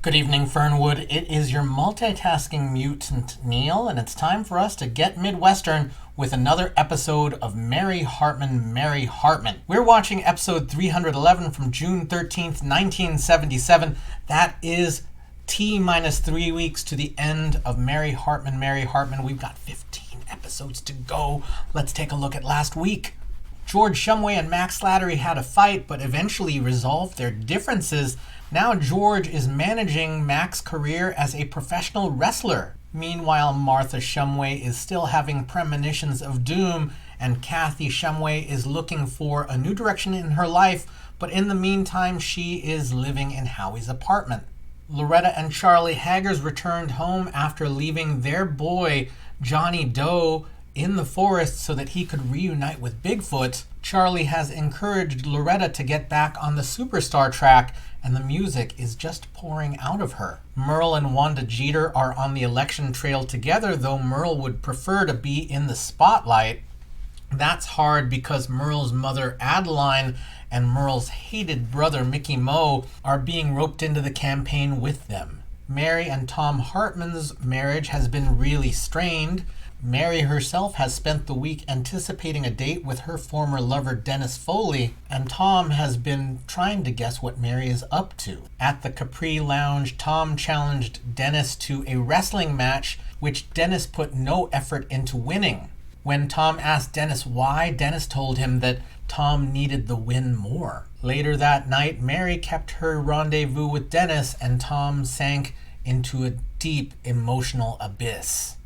Good evening, Fernwood. It is your multitasking mutant, Neil, and it's time for us to get Midwestern with another episode of Mary Hartman, Mary Hartman. We're watching episode 311 from June 13th, 1977. That is T-minus 3 weeks to the end of Mary Hartman, Mary Hartman. We've got 15 episodes to go. Let's take a look at last week. George Shumway and Max Slattery had a fight, but eventually resolved their differences. Now George is managing Max's career as a professional wrestler. Meanwhile, Martha Shumway is still having premonitions of doom, and Kathy Shumway is looking for a new direction in her life, but in the meantime, she is living in Howie's apartment. Loretta and Charlie Haggers returned home after leaving their boy, Johnny Doe, in the forest so that he could reunite with Bigfoot. Charlie has encouraged Loretta to get back on the superstar track, and the music is just pouring out of her. Merle and Wanda Jeter are on the election trail together, though Merle would prefer to be in the spotlight. That's hard because Merle's mother Adeline and Merle's hated brother Mickey Moe are being roped into the campaign with them. Mary and Tom Hartman's marriage has been really strained. Mary herself has spent the week anticipating a date with her former lover Dennis Foley, and Tom has been trying to guess what Mary is up to. At the Capri Lounge, Tom challenged Dennis to a wrestling match, which Dennis put no effort into winning. When Tom asked Dennis why, Dennis told him that Tom needed the win more. Later that night, Mary kept her rendezvous with Dennis, and Tom sank into a deep emotional abyss.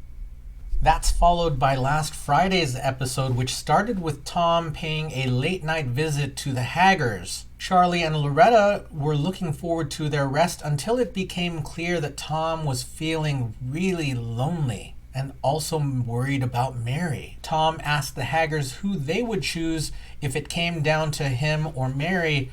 That's followed by last Friday's episode, which started with Tom paying a late-night visit to the Haggers. Charlie and Loretta were looking forward to their rest until it became clear that Tom was feeling really lonely and also worried about Mary. Tom asked the Haggers who they would choose if it came down to him or Mary,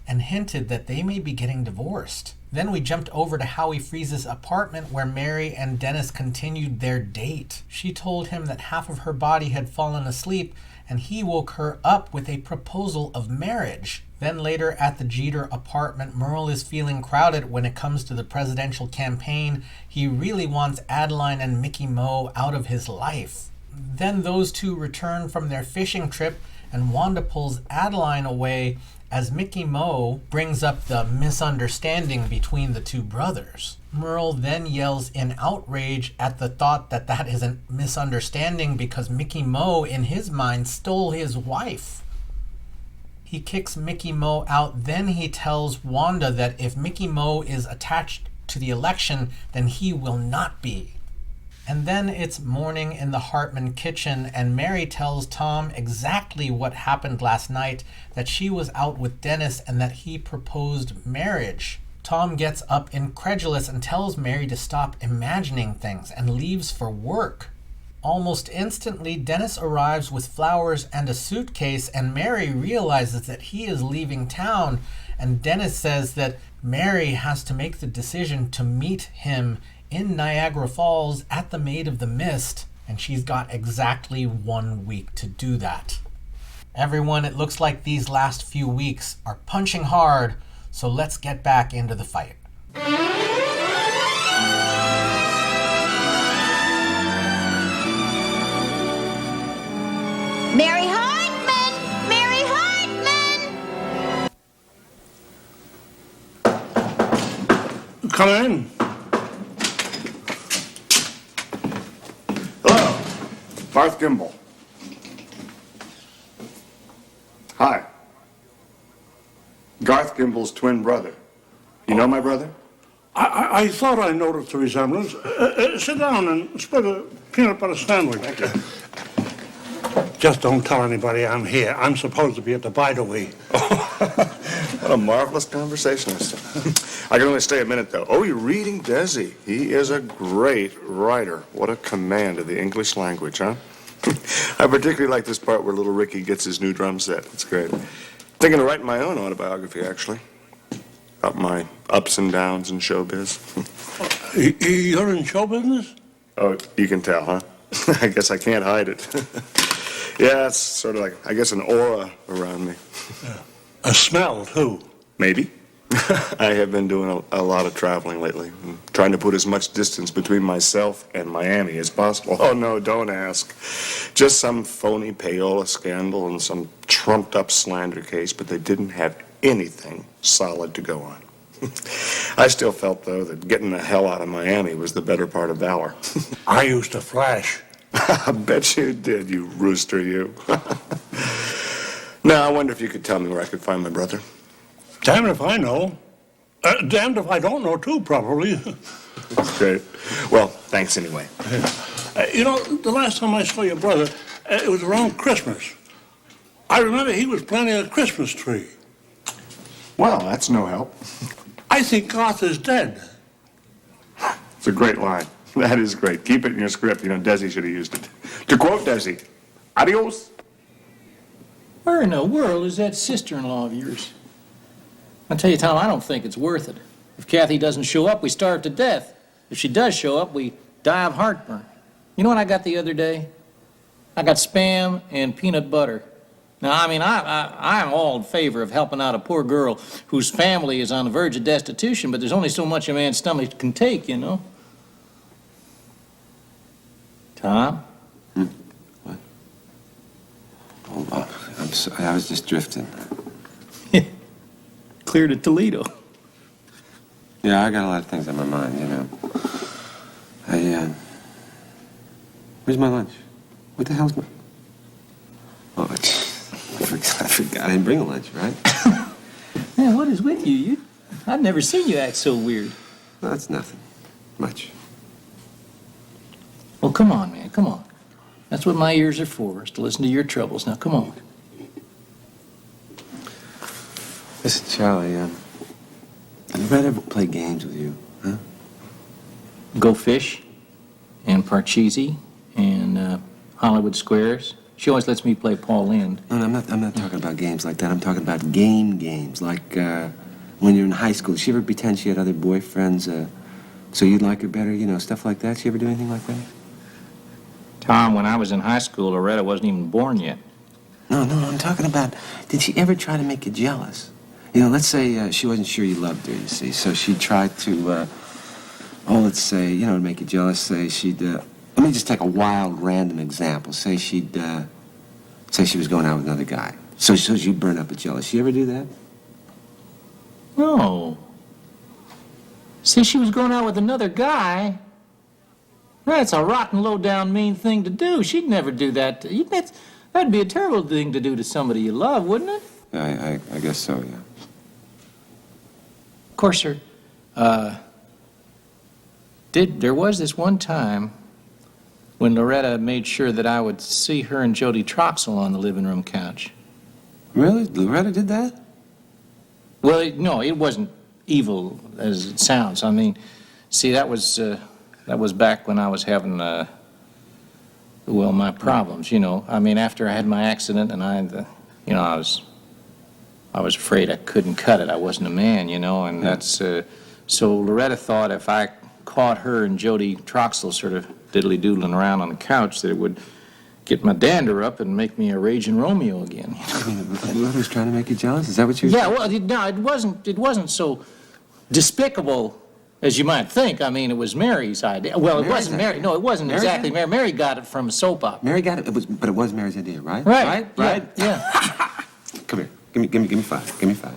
and hinted that they may be getting divorced. Then we jumped over to Howie Freeze's apartment where Mary and Dennis continued their date. She told him that half of her body had fallen asleep, and he woke her up with a proposal of marriage. Then later at the Jeter apartment, Merle is feeling crowded when it comes to the presidential campaign. He really wants Adeline and Mickey Moe out of his life. Then those two return from their fishing trip, and Wanda pulls Adeline away as Mickey Moe brings up the misunderstanding between the two brothers. Merle then yells in outrage at the thought that that is a misunderstanding because Mickey Moe, in his mind, stole his wife. He kicks Mickey Moe out, then he tells Wanda that if Mickey Moe is attached to the election, then he will not be. And then it's morning in the Hartman kitchen, and Mary tells Tom exactly what happened last night, that she was out with Dennis and that he proposed marriage. Tom gets up incredulous and tells Mary to stop imagining things and leaves for work. Almost instantly, Dennis arrives with flowers and a suitcase, and Mary realizes that he is leaving town, and Dennis says that Mary has to make the decision to meet him in Niagara Falls at the Maid of the Mist, and she's got exactly 1 week to do that. Everyone, it looks like these last few weeks are punching hard, so let's get back into the fight. Mary Hartman! Mary Hartman! Come in. Barth Gimbel. Hi. Garth Gimbel's twin brother. You know my brother? I thought I noticed the resemblance. Sit down and spread a peanut butter sandwich. Thank you. Just don't tell anybody I'm here. I'm supposed to be at the Bide-A-Wee. What a marvelous conversationalist. I can only stay a minute, though. Oh, you're reading Desi. He is a great writer. What a command of the English language, huh? I particularly like this part where little Ricky gets his new drum set. It's great. Thinking of writing my own autobiography, actually. About my ups and downs in showbiz. You're in show business? Oh, you can tell, huh? I guess I can't hide it. Yeah, it's sort of like, I guess, an aura around me. A smell, too. Maybe. I have been doing a lot of traveling lately, trying to put as much distance between myself and Miami as possible. Oh, no, don't ask. Just some phony payola scandal and some trumped-up slander case, but they didn't have anything solid to go on. I still felt, though, that getting the hell out of Miami was the better part of valor. I used to flash. I bet you did, you rooster, you. Now, I wonder if you could tell me where I could find my brother. Damned if I know. Damned if I don't know, too, probably. Great. Well, thanks anyway. You know, the last time I saw your brother, it was around Christmas. I remember he was planting a Christmas tree. Well, that's no help. I think Garth is dead. It's a great line. That is great. Keep it in your script. You know, Desi should have used it. To quote Desi, adios. Where in the world is that sister-in-law of yours? I tell you, Tom, I don't think it's worth it. If Kathy doesn't show up, we starve to death. If she does show up, we die of heartburn. You know what I got the other day? I got Spam and peanut butter. Now, I mean, I'm all in favor of helping out a poor girl whose family is on the verge of destitution, but there's only so much a man's stomach can take, you know? Tom? What? Oh, I'm sorry. I was just drifting. Clear to Toledo. Yeah, I got a lot of things on my mind, you know. Where's my lunch? What the hell's my... Oh, I forgot. I didn't bring a lunch, right? Man, what is with you? I've never seen you act so weird. No, that's nothing. Much. Well, come on, man, come on. That's what my ears are for, is to listen to your troubles. Now, come on. Listen, Charlie, I'd rather play games with you, huh? Go Fish and Parcheesi and Hollywood Squares. She always lets me play Paul Lynde. No, I'm not talking about games like that. I'm talking about games, like when you're in high school. She ever pretend she had other boyfriends, so you'd like her better, you know, stuff like that? She ever do anything like that? Tom, when I was in high school, Loretta wasn't even born yet. No, I'm talking about, did she ever try to make you jealous? You know, let's say she wasn't sure you loved her, you see, so she tried to, let's say, you know, to make you jealous, say she'd, let me just take a wild, random example. Say she'd, say she was going out with another guy. So she'd burn up with jealous. She ever do that? No. See, she was going out with another guy? That's a rotten, low-down, mean thing to do. She'd never do that to you. That'd be a terrible thing to do to somebody you love, wouldn't it? I guess so, yeah. Of course, sir. There was this one time when Loretta made sure that I would see her and Jody Troxell on the living room couch. Really? Loretta did that? Well, no, it wasn't evil as it sounds. I mean, see, that was back when I was having, my problems, you know. I mean, after I had my accident and I was afraid I couldn't cut it. I wasn't a man, you know, and that's, so Loretta thought if I caught her and Jody Troxell sort of diddly-doodling around on the couch that it would get my dander up and make me a raging Romeo again. You mean Loretta was trying to make you jealous? Is that what you... Yeah, well, no, it wasn't so despicable as you might think. I mean, it was Mary's idea. Well, it wasn't Mary. No, it wasn't exactly Mary. Mary got it from a soap opera. Mary got it, but it was Mary's idea, right? Right. Right? Yeah. Come here. Give me five. Give me five.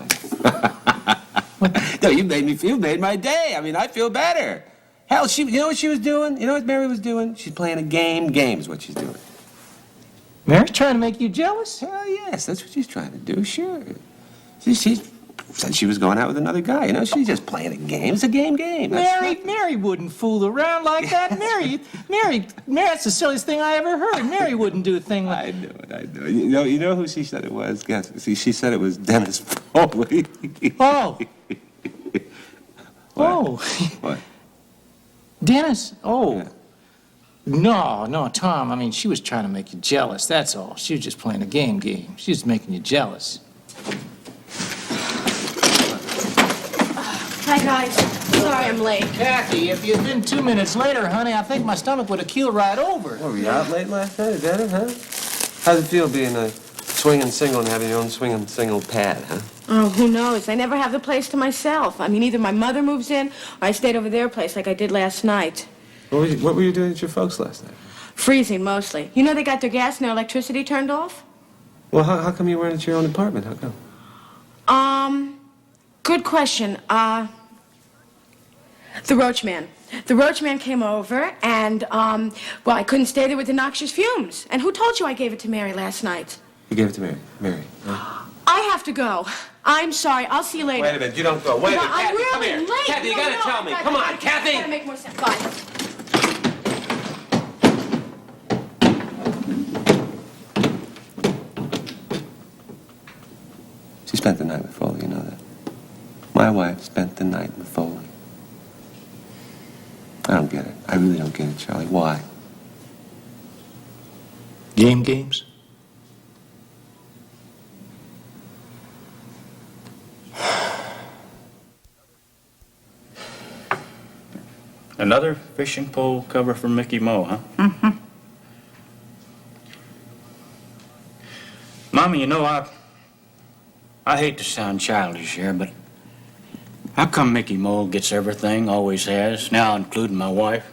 No, you made my day. I mean, I feel better. Hell, you know what she was doing? You know what Mary was doing? She's playing a game. Game is what she's doing. Mary's trying to make you jealous? Hell yes, that's what she's trying to do, sure. She said she was going out with another guy, you know? She's just playing a game. It's a game. Mary wouldn't fool around like that. Mary, that's the silliest thing I ever heard. Mary wouldn't do a thing like... I know. You know who she said it was? Guess. See, she said it was Dennis Foley. Oh. What? Oh. What? Dennis? Oh. Yeah. No, Tom. I mean, she was trying to make you jealous, that's all. She was just playing a game. She was making you jealous. Hi, guys. Sorry I'm late. Kathy, if you'd been 2 minutes later, honey, I think my stomach would have keeled right over. Were we out late last night? Is that it, huh? How's it feel being a swinging single and having your own swinging single pad, huh? Oh, who knows? I never have the place to myself. I mean, either my mother moves in or I stayed over their place like I did last night. What were you doing at your folks last night? Freezing, mostly. You know they got their gas and their electricity turned off? Well, how come you weren't at your own apartment? How come? Good question. The Roach Man. The Roach Man came over and, well, I couldn't stay there with the noxious fumes. And who told you I gave it to Mary last night? You gave it to Mary. Mary. Huh? I have to go. I'm sorry. I'll see you later. Wait a minute. You don't go. Wait a minute. I'm Kathy, really come here. late. Kathy, you gotta tell me. Come on, Kathy. Gotta make more sense. Bye. She spent the night with Foley, you know that. My wife spent the night with Foley. I don't get it. I really don't get it, Charlie. Why? Games? Another fishing pole cover for Mickey Mo, huh? Mm-hmm. Mommy, you know, I hate to sound childish here, but how come Mickey Mo gets everything, always has, now including my wife?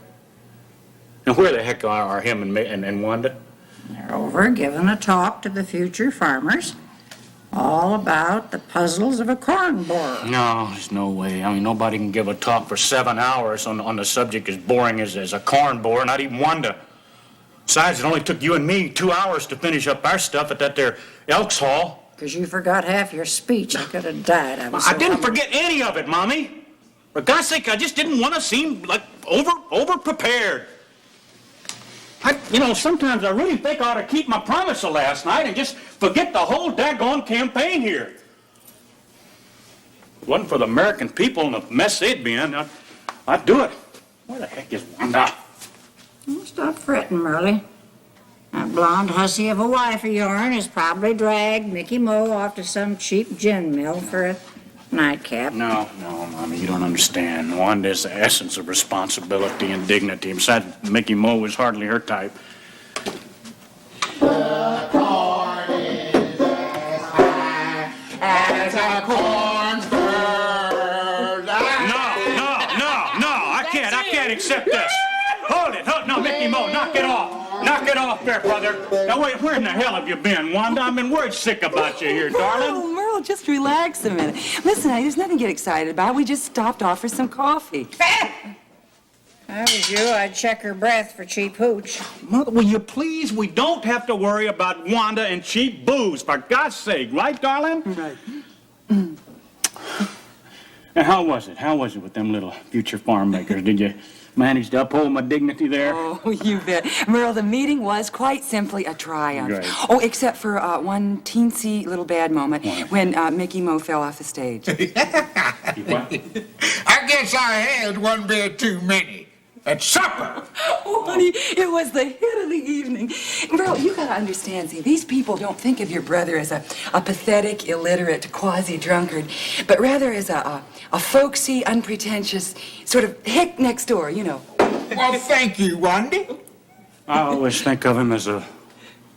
And where the heck are him and Wanda? They're over giving a talk to the future farmers all about the puzzles of a corn borer. No, there's no way. I mean, nobody can give a talk for 7 hours on the subject as boring as a corn borer, not even Wanda. Besides, it only took you and me 2 hours to finish up our stuff at that there Elks Hall. Because you forgot half your speech. I could have died. I didn't forget any of it, Mommy. For God's sake, I just didn't want to seem like over-prepared. Sometimes I really think I ought to keep my promise of last night and just forget the whole daggone campaign here. If it wasn't for the American people and the mess they'd be in, I'd do it. Where the heck is Wanda? Oh, stop fretting, Merle. That blonde hussy of a wife of yourn has probably dragged Mickey Mo off to some cheap gin mill for a nightcap. No, Mommy, you don't understand. Wanda's the essence of responsibility and dignity. Besides, Mickey Mo was hardly her type. The corn is as high as a corn bird. No, I can't accept this. Hold it, no, Mickey Mo, knock it off. Knock it off there, brother. Now, wait, where in the hell have you been, Wanda? I've been worried sick about you here, darling. Oh, Merle, just relax a minute. Listen, there's nothing to get excited about. We just stopped off for some coffee. If I was you, I'd check her breath for cheap hooch. Mother, will you please? We don't have to worry about Wanda and cheap booze, for God's sake, right, darling? Right. Now, how was it? How was it with them little future farm makers? Did you manage to uphold my dignity there? Oh, you bet. Merle, the meeting was quite simply a triumph. Great. Oh, except for one teensy little bad moment when Mickey Mo fell off the stage. What? I guess I had one beer too many at supper. Oh, honey, it was the hit of the evening. Merle, you gotta understand, see, these people don't think of your brother as a pathetic, illiterate, quasi-drunkard, but rather as a folksy, unpretentious, sort of hick next door, you know. Well, thank you, Wanda. I always think of him as a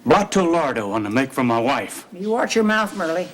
Blato Lardo on the make for my wife. You watch your mouth, Merle.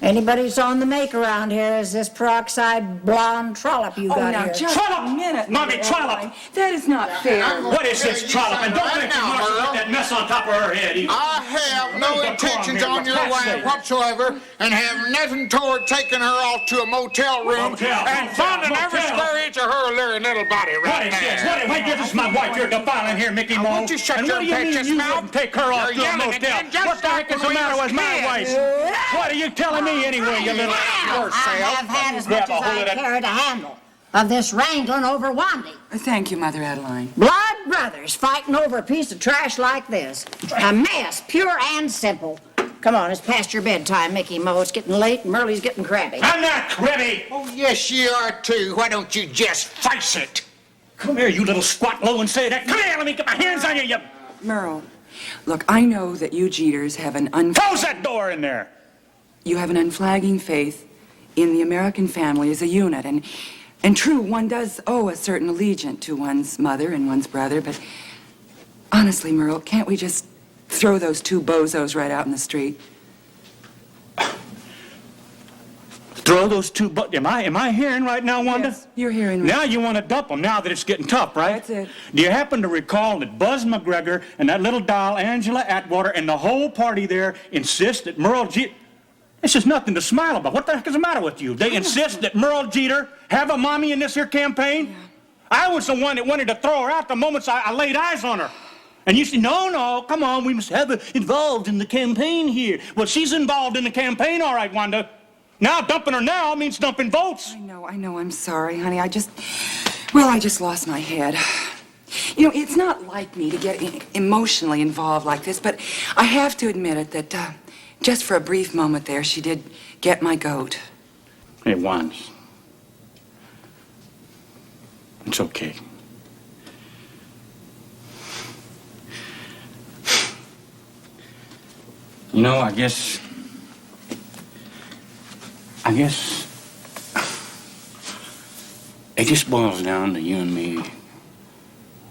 Anybody's on the make around here is this peroxide blonde trollop you got now, here. just Trollop! a minute. Mommy, Mother trollop! Adeline. That is not fair. What is this trollop? And don't think you want to put that mess on top of her head either. I have no intentions on your wife whatsoever and have nothing toward taking her off to a motel room and finding every square inch of her little body What right is this? now. Wait, this is my wife you're defiling here, Mickey Mo. won't you shut and your what do you mean bitch's you mouth? wouldn't take her off You're to a yelling motel? again, just What the heck is the like when we matter was with my kids. wife? What are you telling me anyway, you little I have had as much as I care to handle of this wrangling over Wandy. Thank you, Mother Adeline. Blood brothers fighting over a piece of trash like this. A mess, pure and simple. Come on, it's past your bedtime, Mickey Mo. It's getting late and Merle's getting crabby. I'm not crabby. Oh, yes, you are too. Why don't you just face it? Come here, you little squat low and say that. Come here, let me get my hands on you, Merle, look, I know that you Jeters have an Close that door in there. You have an unflagging faith in the American family as a unit, and true, one does owe a certain allegiance to one's mother and one's brother, but honestly, Merle, can't we just throw those two bozos right out in the street? throw those two am I hearing right now, Wanda? Yes, you're hearing right. Now you want to dump them now that it's getting tough, right? That's it. Do you happen to recall that Buzz McGregor and that little doll, Angela Atwater, and the whole party there insist that Merle Jeter... This is nothing to smile about. What the heck is the matter with you? They insist that Merle Jeter have a mommy in this here campaign? Yeah. I was the one that wanted to throw her out the moment I laid eyes on her. And you say, no, come on, we must have her involved in the campaign here. Well, she's involved in the campaign, all right, Wanda. Now, dumping her now means dumping votes. I know, I'm sorry, honey. I just lost my head. You know, it's not like me to get emotionally involved like this, but I have to admit it that just for a brief moment there, she did get my goat. Hey, Wanda. It's okay. You know, I guess it just boils down to you and me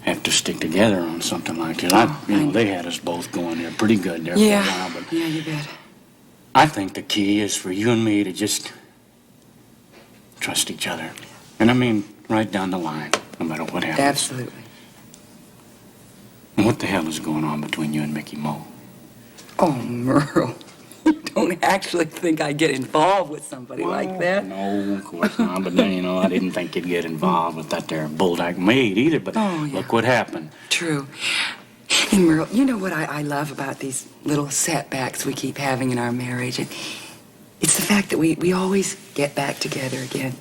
have to stick together on something like that. They had us both going there pretty good there for a while, but yeah, you bet. I think the key is for you and me to just trust each other. And I mean, right down the line, no matter what happens. Absolutely. And what the hell is going on between you and Mickey Mo? Oh, Merle, you don't actually think I'd get involved with somebody like that? No, of course not. But then, I didn't think you'd get involved with that there bulldog maid either. But look what happened. True. Hey, Merle, you know what I love about these little setbacks we keep having in our marriage? It's the fact that we always get back together again.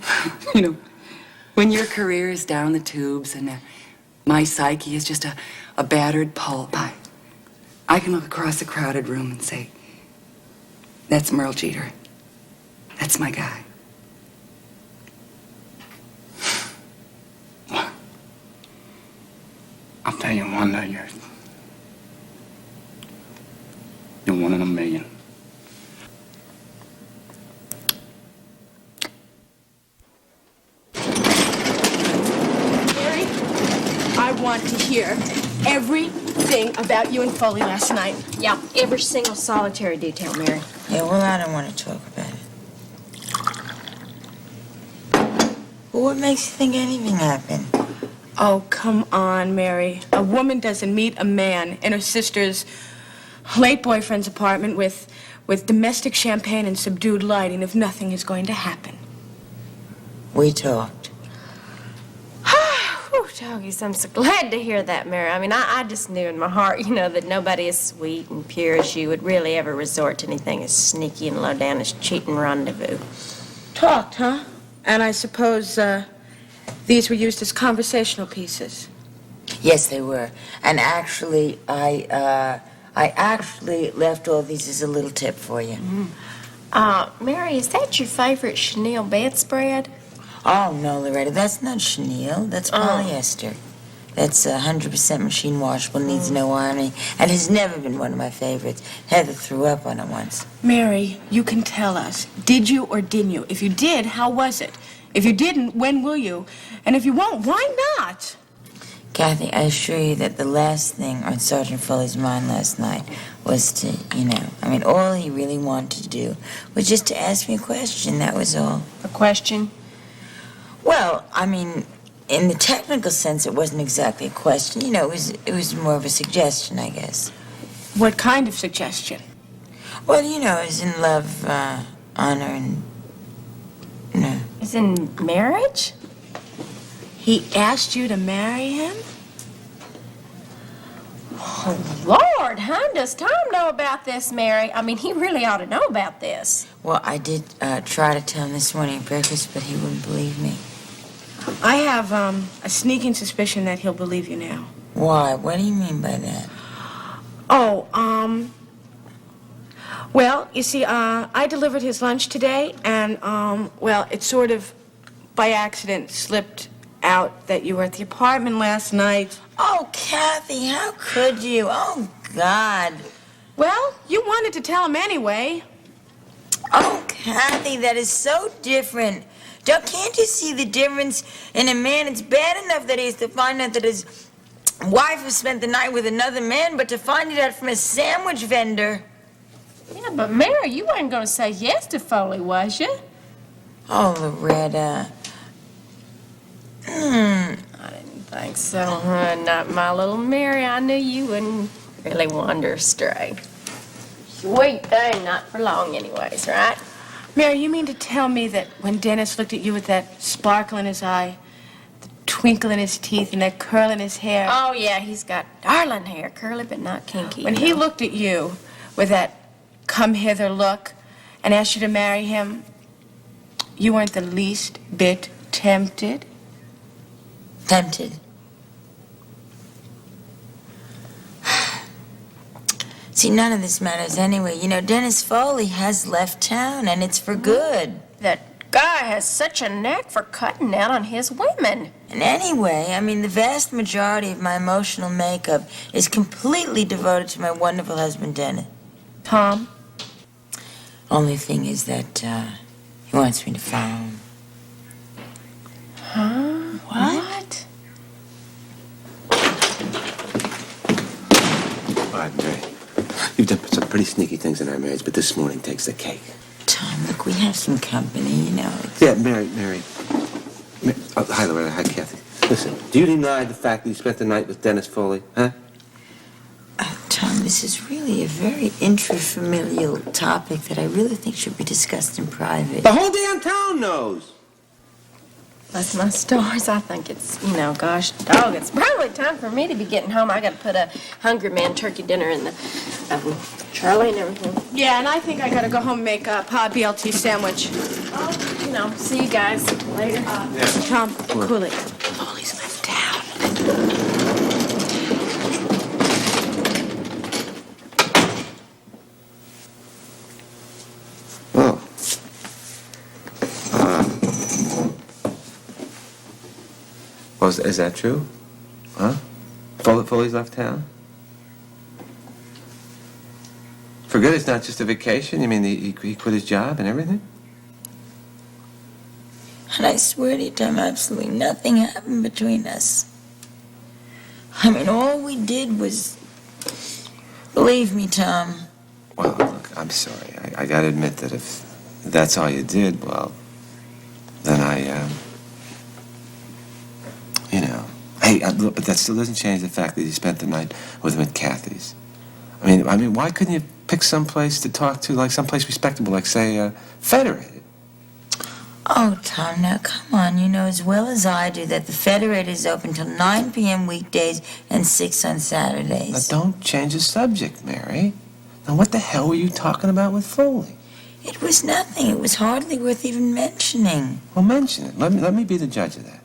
When your career is down the tubes and my psyche is just a battered pulp, I can look across a crowded room and say, that's Merle Jeter. That's my guy. I'll tell you, Wanda, you're one in a million. Mary, I want to hear everything about you and Foley last night. Yeah, every single solitary detail, Mary. Yeah, well, I don't want to talk about it. Well, what makes you think anything happened? Oh, come on, Mary. A woman doesn't meet a man in her sister's late boyfriend's apartment with domestic champagne and subdued lighting if nothing is going to happen. We talked. Whew, doggies, I'm so glad to hear that, Mary. I mean, I just knew in my heart, that nobody as sweet and pure as you would really ever resort to anything as sneaky and low down as cheating rendezvous. Talked, huh? And I suppose these were used as conversational pieces. Yes, they were. And actually, I actually left all these as a little tip for you. Mary, is that your favorite chenille bedspread? Oh, no, Loretta, that's not chenille. That's polyester. That's 100% machine washable, needs no ironing, and has never been one of my favorites. Heather threw up on it once. Mary, you can tell us. Did you or didn't you? If you did, how was it? If you didn't, when will you? And if you won't, why not? Kathy, I assure you that the last thing on Sergeant Foley's mind last night was to, all he really wanted to do was just to ask me a question, that was all. A question? Well, in the technical sense, it wasn't exactly a question. It was more of a suggestion, I guess. What kind of suggestion? Well, as in love, honor, and, As in marriage? He asked you to marry him? Oh, Lord, how does Tom know about this, Mary? He really ought to know about this. Well, I did try to tell him this morning at breakfast, but he wouldn't believe me. I have a sneaking suspicion that he'll believe you now. Why? What do you mean by that? Oh, well, you see, I delivered his lunch today, and, it sort of by accident slipped out that you were at the apartment last night. Oh, Kathy, how could you? Oh, God. Well, you wanted to tell him anyway. Oh, Kathy, that is so different. Can't you see the difference in a man? It's bad enough that he has to find out that his wife has spent the night with another man, but to find it out from a sandwich vendor. Yeah, but Mary, you weren't going to say yes to Foley, was you? Oh, Loretta. I didn't think so, huh? Not my little Mary. I knew you wouldn't really wander astray. Sweet thing, not for long anyways, right? Mary, you mean to tell me that when Dennis looked at you with that sparkle in his eye, the twinkle in his teeth, and that curl in his hair... Oh, yeah, he's got darling hair, curly but not kinky. When he looked at you with that come-hither look and asked you to marry him, you weren't the least bit tempted? Tempted. See, none of this matters anyway. You know, Dennis Foley has left town, and it's for good. That guy has such a knack for cutting down on his women. And anyway, I mean, the vast majority of my emotional makeup is completely devoted to my wonderful husband, Dennis. Tom? Only thing is that, he wants me to follow him. Huh? What? All right, Mary. You've done some pretty sneaky things in our marriage, but this morning takes the cake. Tom, look, we have some company, you know. Yeah, Mary. Oh, hi, Loretta. Hi, Kathy. Listen, do you deny the fact that you spent the night with Dennis Foley, huh? Tom, this is really a very intrafamilial topic that I really think should be discussed in private. The whole damn town knows. Bless my stars, I think it's, gosh, dog, it's probably time for me to be getting home. I gotta put a Hungry Man turkey dinner in the oven. Charlie and everything. Yeah, and I think I gotta go home and make a BLT sandwich. Oh, see you guys later. Tom, cool it. Foley's left town. Oh. Well, is that true? Huh? Foley's left town? For good, it's not just a vacation? You mean he quit his job and everything? And I swear to you, Tom, absolutely nothing happened between us. I mean, all we did was... Believe me, Tom. Well, look, I'm sorry. I gotta admit that if that's all you did, well, then Hey, look, but that still doesn't change the fact that you spent the night with him at Kathy's. I mean, why couldn't you pick some place to talk to, like someplace respectable, like, say, Federated? Oh, Tom, now come on. You know as well as I do that the Federated is open till 9 p.m. weekdays and 6 on Saturdays. Now, don't change the subject, Mary. Now, what the hell were you talking about with Foley? It was nothing. It was hardly worth even mentioning. Well, mention it. Let me be the judge of that.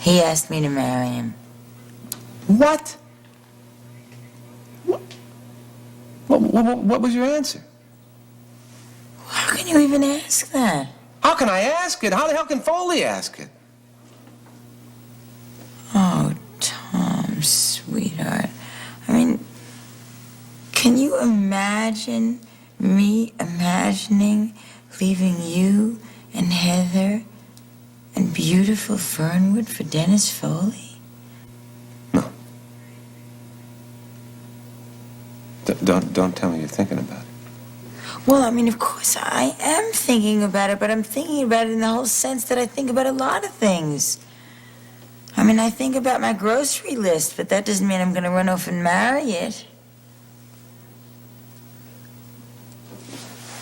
He asked me to marry him. What? What was your answer? How can you even ask that? How can I ask it? How the hell can Foley ask it? Oh, Tom, sweetheart. I mean, can you imagine me imagining leaving you and Heather and beautiful Fernwood for Dennis Foley? No. Don't tell me you're thinking about it. Well, I mean, of course I am thinking about it, but I'm thinking about it in the whole sense that I think about a lot of things. I mean, I think about my grocery list, but that doesn't mean I'm going to run off and marry it.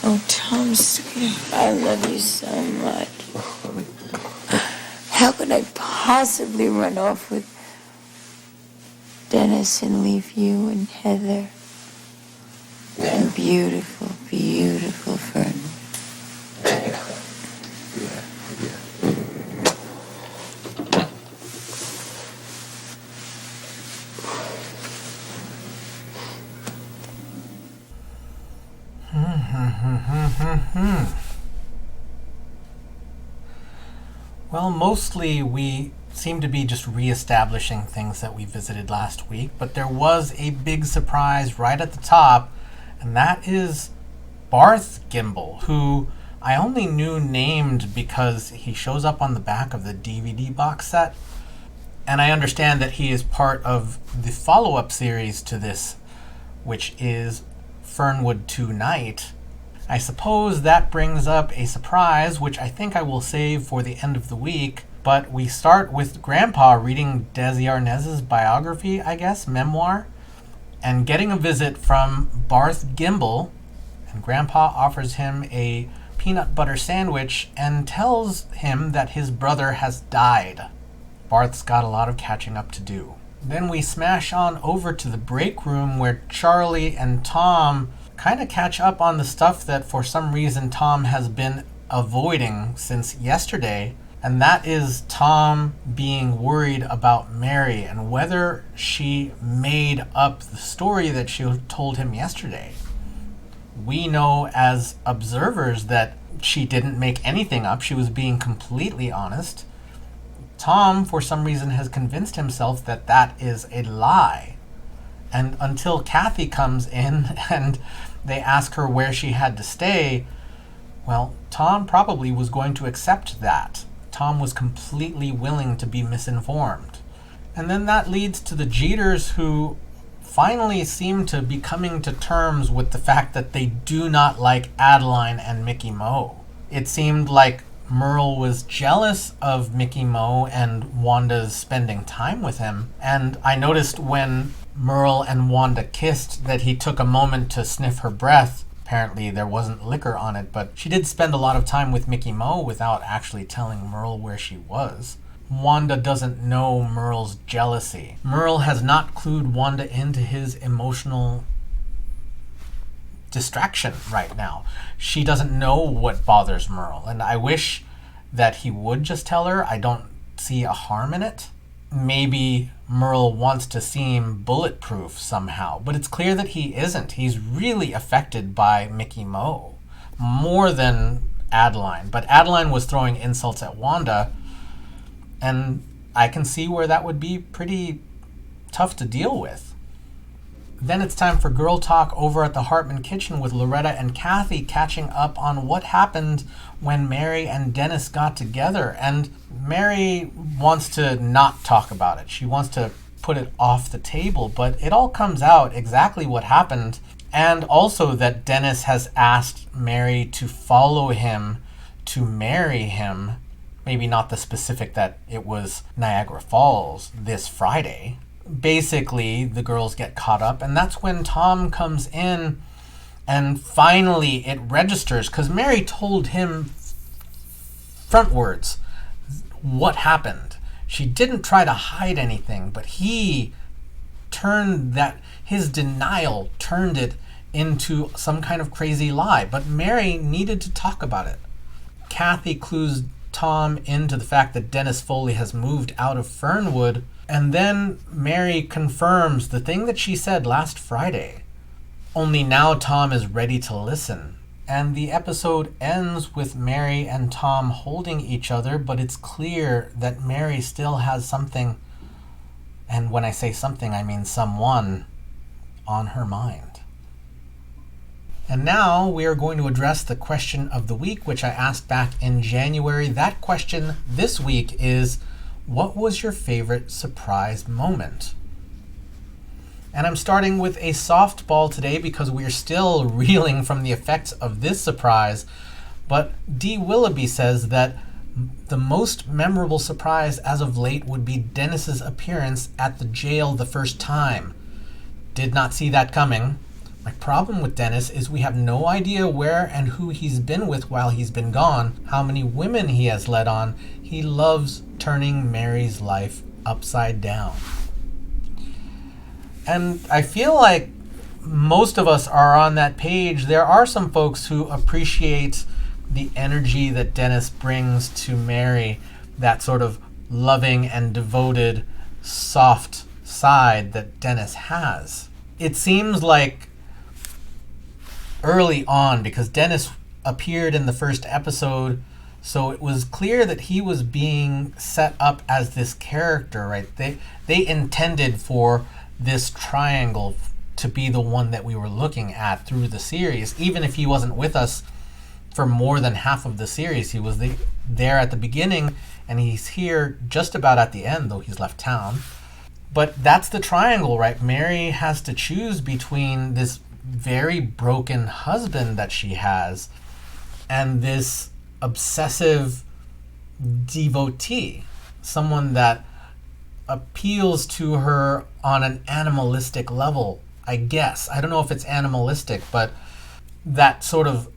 Oh, Tom, sweetheart, I love you so much. How could I possibly run off with Dennis and leave you and Heather and beautiful, beautiful Fern? Well, mostly we seem to be just reestablishing things that we visited last week, but there was a big surprise right at the top, and that is Barth Gimble, who I only knew named because he shows up on the back of the DVD box set, and I understand that he is part of the follow-up series to this, which is Fernwood Tonight. I suppose that brings up a surprise, which I think I will save for the end of the week. But we start with Grandpa reading Desi Arnaz's biography, I guess, memoir, and getting a visit from Barth Gimble. And Grandpa offers him a peanut butter sandwich and tells him that his brother has died. Barth's got a lot of catching up to do. Then we smash on over to the break room where Charlie and Tom kind of catch up on the stuff that for some reason Tom has been avoiding since yesterday, and that is Tom being worried about Mary and whether she made up the story that she told him yesterday. We know as observers that she didn't make anything up. She was being completely honest. Tom, for some reason, has convinced himself that that is a lie. And until Kathy comes in and they ask her where she had to stay, well, Tom probably was going to accept that. Tom was completely willing to be misinformed. And then that leads to the Jeters, who finally seem to be coming to terms with the fact that they do not like Adeline and Mickey Mo. It seemed like Merle was jealous of Mickey Mo and Wanda's spending time with him. And I noticed when Merle and Wanda kissed that he took a moment to sniff her breath. Apparently there wasn't liquor on it, but she did spend a lot of time with Mickey Mo without actually telling Merle where she was. Wanda doesn't know Merle's jealousy. Merle has not clued Wanda into his emotional distraction right now. She doesn't know what bothers Merle, and I wish that he would just tell her. I don't see a harm in it. Maybe Merle wants to seem bulletproof somehow, but it's clear that he isn't. He's really affected by Mickey Mo, more than Adeline. But Adeline was throwing insults at Wanda, and I can see where that would be pretty tough to deal with. Then it's time for Girl Talk over at the Hartman kitchen with Loretta and Kathy catching up on what happened when Mary and Dennis got together. And Mary wants to not talk about it. She wants to put it off the table, but it all comes out exactly what happened. And also that Dennis has asked Mary to follow him to marry him. Maybe not the specific that it was Niagara Falls this Friday. Basically, the girls get caught up, and that's when Tom comes in, and finally it registers, because Mary told him frontwards what happened. She didn't try to hide anything, but he turned that, his denial turned it into some kind of crazy lie, but Mary needed to talk about it. Kathy clues Tom into the fact that Dennis Foley has moved out of Fernwood. And then Mary confirms the thing that she said last Friday. Only now Tom is ready to listen. And the episode ends with Mary and Tom holding each other, but it's clear that Mary still has something, and when I say something, I mean someone, on her mind. And now we are going to address the question of the week, which I asked back in January. That question this week is, what was your favorite surprise moment? And I'm starting with a softball today because we're still reeling from the effects of this surprise. But Dee Willoughby says that the most memorable surprise as of late would be Dennis's appearance at the jail the first time. Did not see that coming. My problem with Dennis is we have no idea where and who he's been with while he's been gone, how many women he has led on. He loves turning Mary's life upside down. And I feel like most of us are on that page. There are some folks who appreciate the energy that Dennis brings to Mary, that sort of loving and devoted, soft side that Dennis has. It seems like early on, because Dennis appeared in the first episode, so it was clear that he was being set up as this character, right? They intended for this triangle to be the one that we were looking at through the series. Even if he wasn't with us for more than half of the series, he was there at the beginning, and he's here just about at the end, though he's left town. But that's the triangle, right? Mary has to choose between this very broken husband that she has and this obsessive devotee, someone that appeals to her on an animalistic level, I guess. I don't know if it's animalistic, but that sort of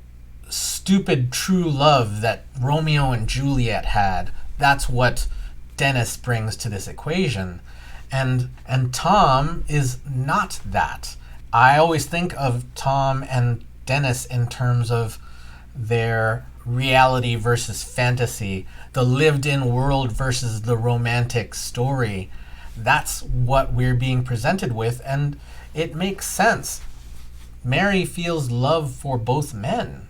stupid true love that Romeo and Juliet had, that's what Dennis brings to this equation. And Tom is not that. I always think of Tom and Dennis in terms of their reality versus fantasy, the lived-in world versus the romantic story. That's what we're being presented with, and it makes sense. Mary feels love for both men.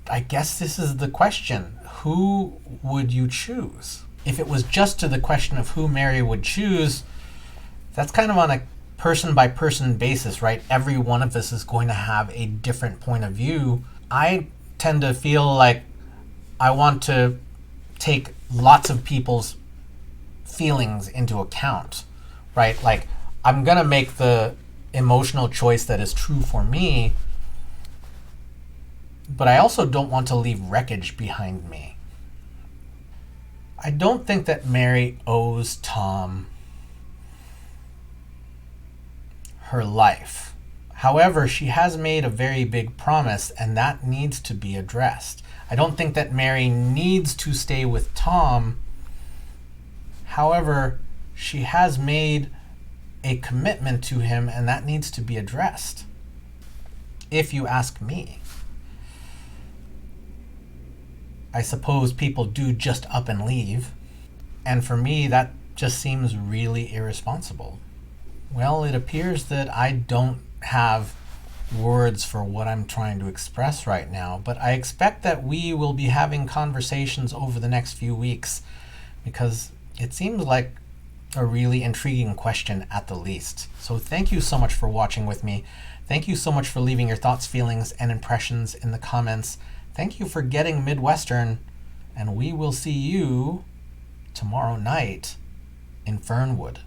I guess this is the question. Who would you choose? If it was just to the question of who Mary would choose, that's kind of on a person-by-person basis, right? Every one of us is going to have a different point of view. I tend to feel like I want to take lots of people's feelings into account, right? Like, I'm going to make the emotional choice that is true for me, but I also don't want to leave wreckage behind me. I don't think that Mary owes Tom her life. However, she has made a very big promise, and that needs to be addressed. I don't think that Mary needs to stay with Tom. However, she has made a commitment to him, and that needs to be addressed, if you ask me. I suppose people do just up and leave, and for me, that just seems really irresponsible. Well, it appears that I don't have words for what I'm trying to express right now, but I expect that we will be having conversations over the next few weeks, because it seems like a really intriguing question at the least. So thank you so much for watching with me. Thank you so much for leaving your thoughts, feelings, and impressions in the comments. Thank you for getting Midwestern, and we will see you tomorrow night in Fernwood.